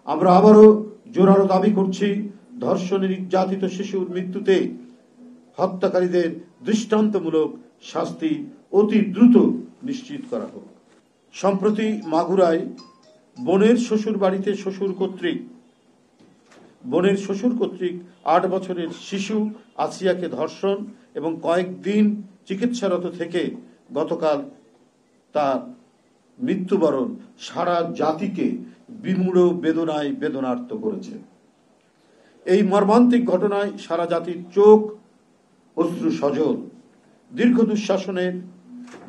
আমরা আবারও জোরালো দাবি করছি, ধর্ষণে নির্যাতিত শিশুর মৃত্যুতে হত্যাকারীদের দৃষ্টান্তমূলক শাস্তি অতি দ্রুত নিশ্চিত করা হোক। সম্প্রতি মাগুরায় বোনের শ্বশুর বাড়িতে শ্বশুর কর্তৃক 8 বছরের শিশু আসিয়াকে ধর্ষণ এবং কয়েকদিন চিকিৎসারত থেকে গতকাল তার মৃত্যুবরণ সারা জাতিকে বিমূঢ় বেদনায় বেদনার্ত করেছে। এই মর্মান্তিক ঘটনায় সারা জাতির চোখ অশ্রু সজল। দীর্ঘ দুঃশাসনের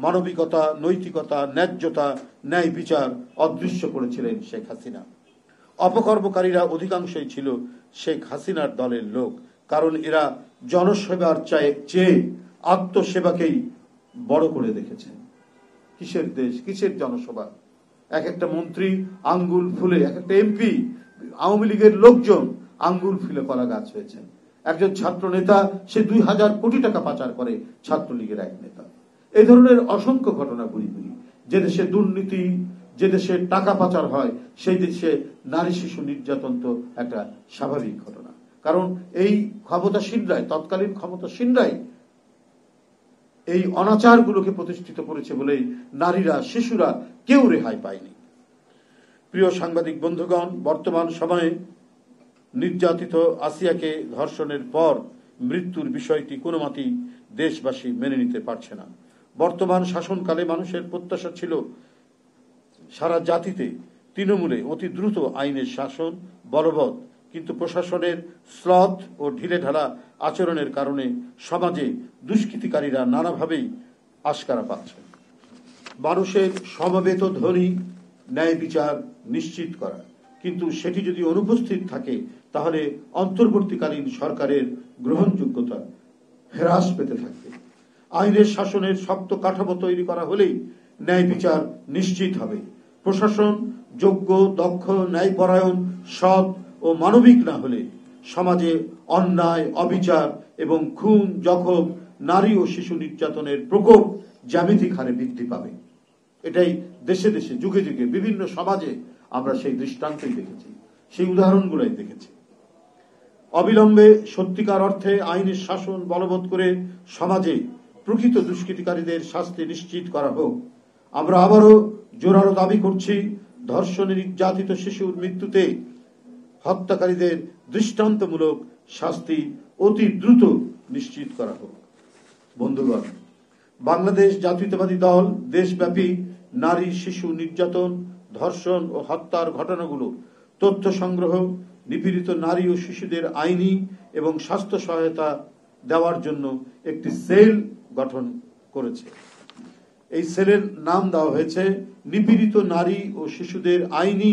মানবিকতা, নৈতিকতা, ন্যায্যতা, ন্যায় বিচার অদৃশ্য করেছিলেন শেখ হাসিনা। অপকর্মকারীরা অধিকাংশই ছিল শেখ হাসিনার দলের লোক, কারণ এরা জনসেবার চেয়ে আত্মসেবাকেই বড় করে দেখেছেন। কিসের দেশ, কিসের জনসভা? এক একটা মন্ত্রী আঙ্গুল ফুলে, এক একটা এমপি, আওয়ামী লীগের লোকজন আঙ্গুল ফুলে কলা গাছ হয়েছেন। একজন ছাত্র নেতা সে 2000 কোটি টাকা পাচার করে, ছাত্রলীগের এক নেতা। এই ধরনের অসংখ্য ঘটনা ঘুরি। যে দেশে দুর্নীতি, যে দেশে টাকা পাচার হয়, সেই দেশে নারী শিশু নির্যাতন তো একটা স্বাভাবিক ঘটনা। কারণ এই ক্ষমতাসীনরাই, তৎকালীন ক্ষমতাসীনরাই এই অনাচারগুলোকে প্রতিষ্ঠিত করেছে বলেই নারীরা, শিশুরা কেউ রেহাই পায়নি। প্রিয় সাংবাদিক বন্ধুগণ, বর্তমান সময়ে নির্যাতিত আসিয়াকে ধর্ষণের পর মৃত্যুর বিষয়টি কোনো মতেই দেশবাসী মেনে নিতে পারছে না। বর্তমান শাসনকালে মানুষের প্রত্যাশা ছিল সারা জাতিতে তৃণমূলে অতি দ্রুত আইনের শাসন বলবৎ, কিন্তু প্রশাসনের শ্লথ ও ঢিলেঢালা আচরণের কারণে সমাজে দুষ্কৃতিকারীরা নানাভাবেই আশকারা পাচ্ছে। মানুষের সমবেত ধ্বনি ন্যায় বিচার নিশ্চিত করা, কিন্তু সেটি যদি অনুপস্থিত থাকে তাহলে অন্তর্বর্তীকালীন সরকারের গ্রহণযোগ্যতা হ্রাস পেতে থাকবে। আইনের শাসনের শক্ত কাঠামো তৈরি করা হলেই ন্যায় বিচার নিশ্চিত হবে। প্রশাসন যোগ্য, দক্ষ, ন্যায়পরায়ণ, সৎ ও মানবিক না হলে সমাজে অন্যায়, অবিচার এবং খুন, জখম, নারী ও শিশু নির্যাতনের প্রকোপ জ্যামিতিক হারে বৃদ্ধি পাবে। এটাই দেশে দেশে, যুগে যুগে বিভিন্ন সমাজে আমরা সেই দৃষ্টান্তই দেখেছি, সেই উদাহরণগুলোই দেখেছি। অবিলম্বে সত্যিকার অর্থে আইনের শাসন বলবৎ করে সমাজে প্রকৃত দুষ্কৃতিকারীদের শাস্তি নিশ্চিত করা হোক। আমরা আবারও জোরালো দাবি করছি, ধর্ষণে নির্যাতিত শিশুর মৃত্যুতে হত্যাকারীদের দৃষ্টান্তমূলক শাস্তি অতি দ্রুত নিশ্চিত করা হোক। বন্ধুগণ, বাংলাদেশ জাতীয়তাবাদী দল দেশব্যাপী নারী শিশু নির্যাতন, ধর্ষণ ও হত্যার ঘটনাগুলো তথ্য সংগ্রহ, নিপীড়িত নারী ও শিশুদের আইনি এবং স্বাস্থ্য সহায়তা দেওয়ার জন্য একটি সেল গঠন করেছে। এই সেলের নাম দেওয়া হয়েছে নিপীড়িত নারী ও শিশুদের আইনি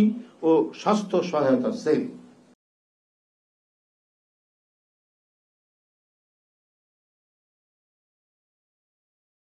ও স্বাস্থ্য সহায়তা সেল।